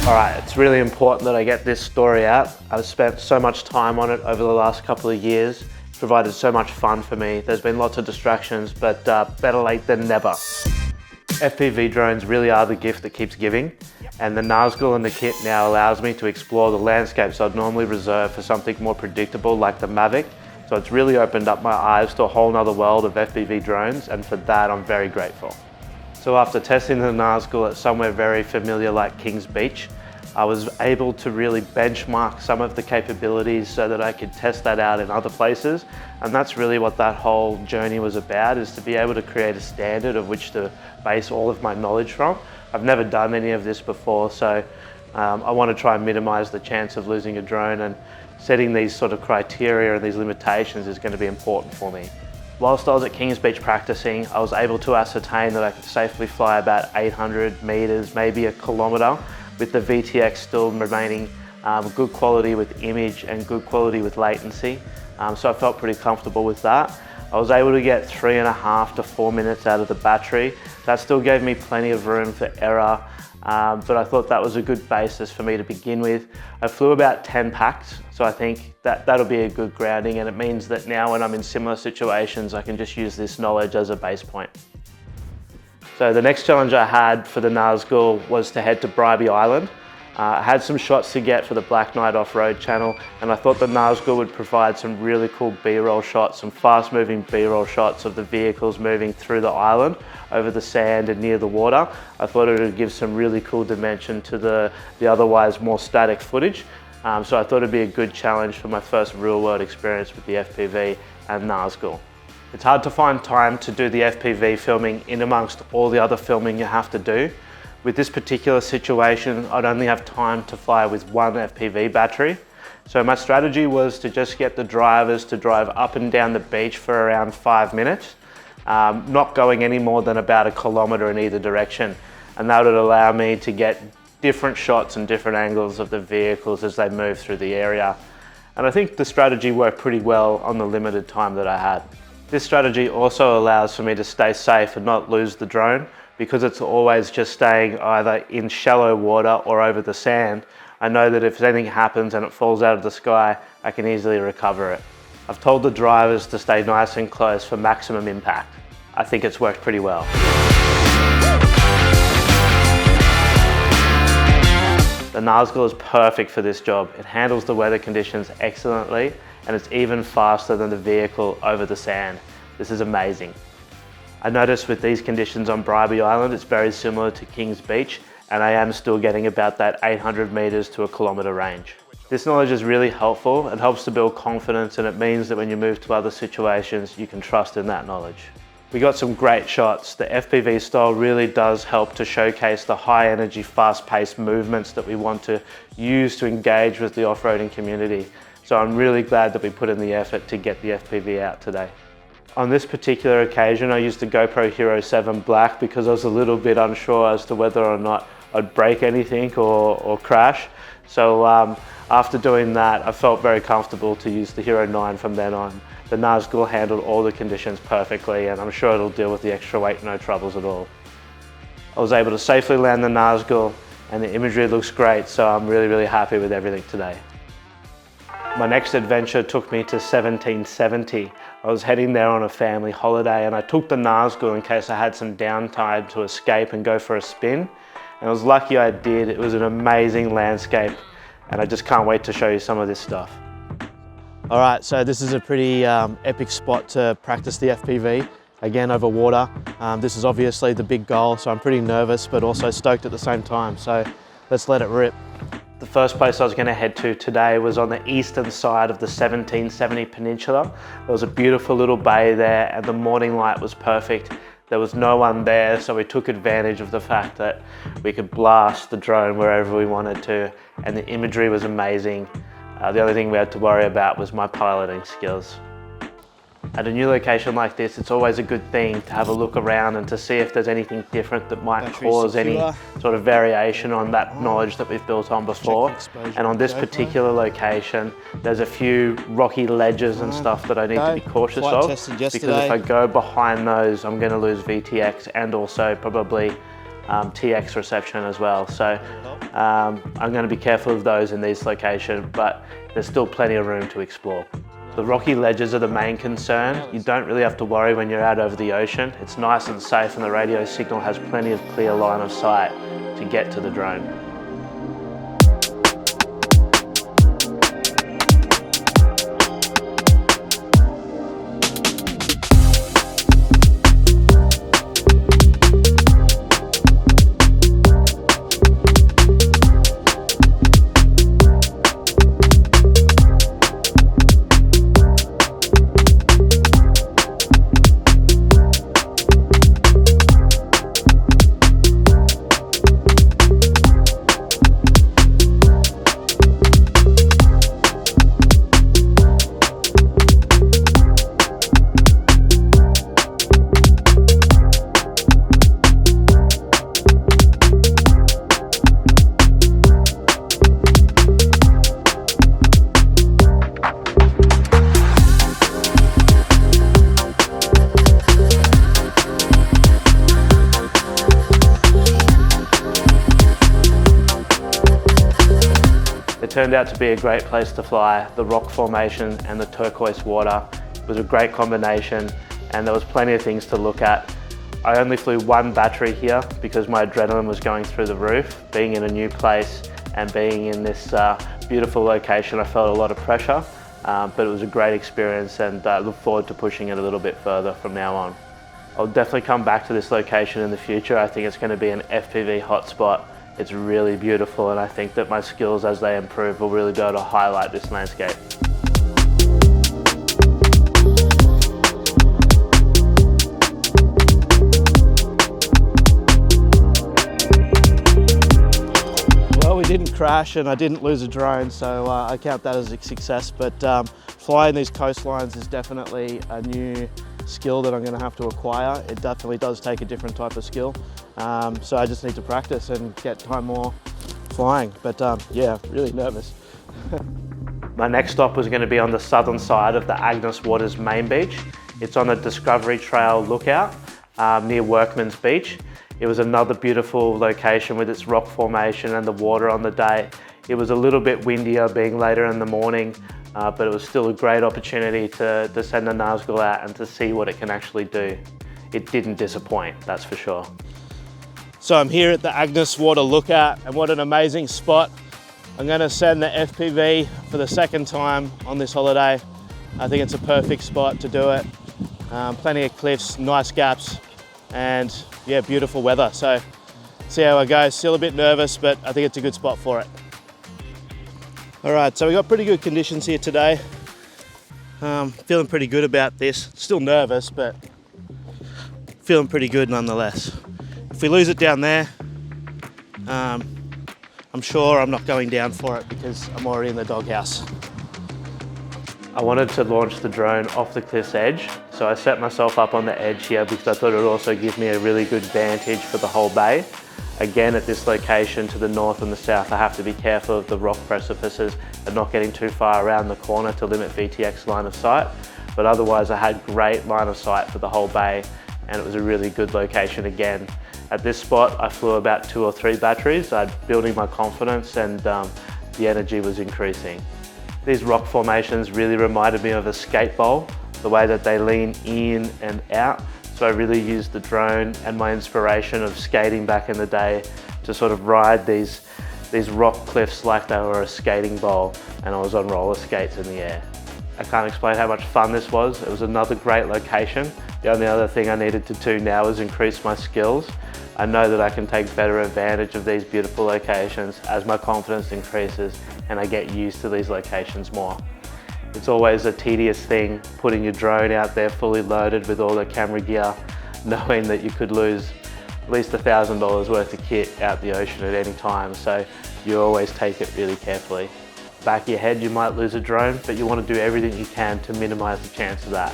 All right, it's really important that I get this story out. I've spent so much time on it over the last couple of years. It's provided so much fun for me. There's been lots of distractions, but better late than never. FPV drones really are the gift that keeps giving, and the Nazgul and the kit now allows me to explore the landscapes I'd normally reserve for something more predictable like the Mavic. So it's really opened up my eyes to a whole nother world of FPV drones, and for that I'm very grateful. So after testing the Nazgul at somewhere very familiar like Kings Beach, I was able to really benchmark some of the capabilities so that I could test that out in other places. And that's really what that whole journey was about, is to be able to create a standard of which to base all of my knowledge from. I've never done any of this before, so I want to try and minimize the chance of losing a drone, and setting these sort of criteria and these limitations is going to be important for me. Whilst I was at Kings Beach practicing, I was able to ascertain that I could safely fly about 800 meters, maybe a kilometer, with the VTX still remaining good quality with image and good quality with latency. So I felt pretty comfortable with that. I was able to get 3.5 to 4 minutes out of the battery. That still gave me plenty of room for error, but I thought that was a good basis for me to begin with. I flew about 10 packs, so I think that'll be a good grounding, and it means that now when I'm in similar situations, I can just use this knowledge as a base point. So the next challenge I had for the Nazgul was to head to Bribie Island. I had some shots to get for the Black Knight off-road channel, and I thought the Nazgul would provide some really cool B-roll shots, some fast-moving B-roll shots of the vehicles moving through the island, over the sand and near the water. I thought it would give some really cool dimension to the otherwise more static footage. So I thought it'd be a good challenge for my first real-world experience with the FPV and Nazgul. It's hard to find time to do the FPV filming in amongst all the other filming you have to do. With this particular situation, I'd only have time to fly with one FPV battery. So my strategy was to just get the drivers to drive up and down the beach for around 5 minutes, not going any more than about a kilometer in either direction. And that would allow me to get different shots and different angles of the vehicles as they move through the area. And I think the strategy worked pretty well on the limited time that I had. This strategy also allows for me to stay safe and not lose the drone, because it's always just staying either in shallow water or over the sand. I know that if anything happens and it falls out of the sky, I can easily recover it. I've told the drivers to stay nice and close for maximum impact. I think it's worked pretty well. The Nazgul is perfect for this job. It handles the weather conditions excellently, and it's even faster than the vehicle over the sand. This is amazing. I noticed with these conditions on Bribie Island, it's very similar to Kings Beach, and I am still getting about that 800 meters to a kilometer range. This knowledge is really helpful. It helps to build confidence, and it means that when you move to other situations, you can trust in that knowledge. We got some great shots. The FPV style really does help to showcase the high energy, fast-paced movements that we want to use to engage with the off-roading community. So I'm really glad that we put in the effort to get the FPV out today. On this particular occasion, I used the GoPro Hero 7 Black because I was a little bit unsure as to whether or not I'd break anything or crash. So after doing that, I felt very comfortable to use the Hero 9 from then on. The Nazgul handled all the conditions perfectly, and I'm sure it'll deal with the extra weight no troubles at all. I was able to safely land the Nazgul, and the imagery looks great, so I'm really happy with everything today. My next adventure took me to 1770. I was heading there on a family holiday, and I took the Nazgul in case I had some downtime to escape and go for a spin. And I was lucky I did. It was an amazing landscape, and I just can't wait to show you some of this stuff. All right, so this is a pretty epic spot to practice the FPV, again over water. This is obviously the big goal, so I'm pretty nervous, but also stoked at the same time. So let's let it rip. The first place I was going to head to today was on the eastern side of the 1770 Peninsula. There was a beautiful little bay there, and the morning light was perfect. There was no one there, so we took advantage of the fact that we could blast the drone wherever we wanted to, and the imagery was amazing. The only thing we had to worry about was my piloting skills. At a new location like this, it's always a good thing to have a look around and to see if there's anything different that might cause any sort of variation on that knowledge that we've built on before. And on this particular location, there's a few rocky ledges and stuff that I need to be cautious of, because if I go behind those, I'm going to lose VTX and also probably TX reception as well. So I'm going to be careful of those in these locations, but there's still plenty of room to explore. The rocky ledges are the main concern. You don't really have to worry when you're out over the ocean. It's nice and safe, and the radio signal has plenty of clear line of sight to get to the drone. It turned out to be a great place to fly. The rock formation and the turquoise water was a great combination, and there was plenty of things to look at. I only flew one battery here because my adrenaline was going through the roof. Being in a new place and being in this beautiful location, I felt a lot of pressure, but it was a great experience, and I look forward to pushing it a little bit further from now on. I'll definitely come back to this location in the future. I think it's going to be an FPV hotspot. It's really beautiful, and I think that my skills as they improve will really be able to highlight this landscape. Well, we didn't crash and I didn't lose a drone, so I count that as a success, but flying these coastlines is definitely a new skill that I'm going to have to acquire. It definitely does take a different type of skill. So I just need to practice and get time more flying. But yeah, really nervous. My next stop was going to be on the southern side of the Agnes Waters main beach. It's on the Discovery Trail lookout near Workman's Beach. It was another beautiful location with its rock formation and the water on the day. It was a little bit windier being later in the morning, but it was still a great opportunity to send a Nazgul out and to see what it can actually do. It didn't disappoint, that's for sure. So I'm here at the Agnes Water Lookout, and what an amazing spot. I'm going to send the FPV for the second time on this holiday. I think it's a perfect spot to do it. Plenty of cliffs, nice gaps, and yeah, beautiful weather. So see how I go. Still a bit nervous, but I think it's a good spot for it. All right, so we got pretty good conditions here today. Feeling pretty good about this. Still nervous, but feeling pretty good nonetheless. If we lose it down there, I'm sure I'm not going down for it because I'm already in the doghouse. I wanted to launch the drone off the cliff's edge, so I set myself up on the edge here because I thought it would also give me a really good vantage for the whole bay. Again, at this location to the north and the south, I have to be careful of the rock precipices and not getting too far around the corner to limit VTX line of sight. But otherwise, I had great line of sight for the whole bay, and it was a really good location again. At this spot, I flew about 2 or 3 batteries. I'm building my confidence, and the energy was increasing. These rock formations really reminded me of a skate bowl, the way that they lean in and out. So I really used the drone and my inspiration of skating back in the day to sort of ride these rock cliffs like they were a skating bowl, and I was on roller skates in the air. I can't explain how much fun this was. It was another great location. The only other thing I needed to do now is increase my skills. I know that I can take better advantage of these beautiful locations as my confidence increases and I get used to these locations more. It's always a tedious thing putting your drone out there fully loaded with all the camera gear, knowing that you could lose at least $1,000 worth of kit out the ocean at any time, so you always take it really carefully. Back of your head, you might lose a drone, but you want to do everything you can to minimize the chance of that.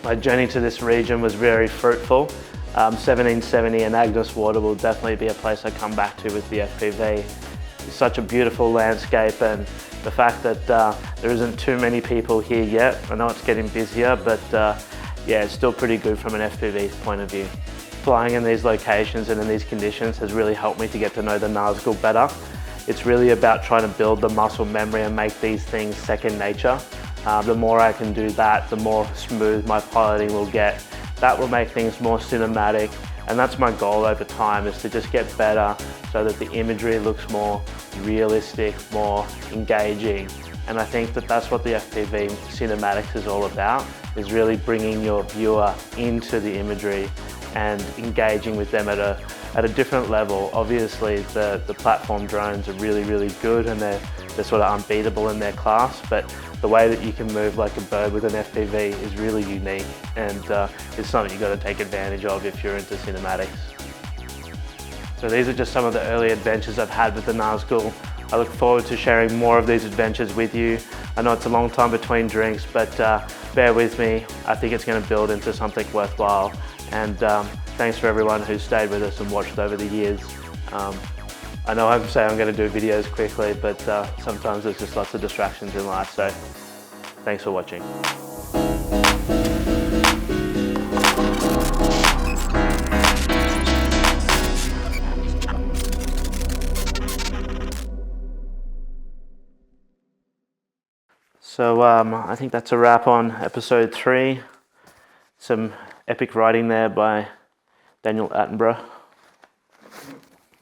My journey to this region was very fruitful. 1770 and Agnes Water will definitely be a place I come back to with the FPV. It's such a beautiful landscape, and the fact that there isn't too many people here yet. I know it's getting busier, but yeah, it's still pretty good from an FPV point of view. Flying in these locations and in these conditions has really helped me to get to know the Nazgul better. It's really about trying to build the muscle memory and make these things second nature. The more I can do that, the more smooth my piloting will get. That will make things more cinematic, and that's my goal over time, is to just get better so that the imagery looks more realistic, more engaging. And I think that that's what the FPV cinematics is all about, is really bringing your viewer into the imagery and engaging with them at a different level. Obviously, the platform drones are really, really good, and they're sort of unbeatable in their class, but the way that you can move like a bird with an FPV is really unique, and it's something you've got to take advantage of if you're into cinematics. So these are just some of the early adventures I've had with the Nazgul. I look forward to sharing more of these adventures with you. I know it's a long time between drinks, but bear with me. I think it's going to build into something worthwhile. And thanks for everyone who stayed with us and watched over the years. I know I'm saying I'm going to do videos quickly, but sometimes there's just lots of distractions in life, so thanks for watching. So I think that's a wrap on episode 3. Some epic writing there by Daniel Attenborough.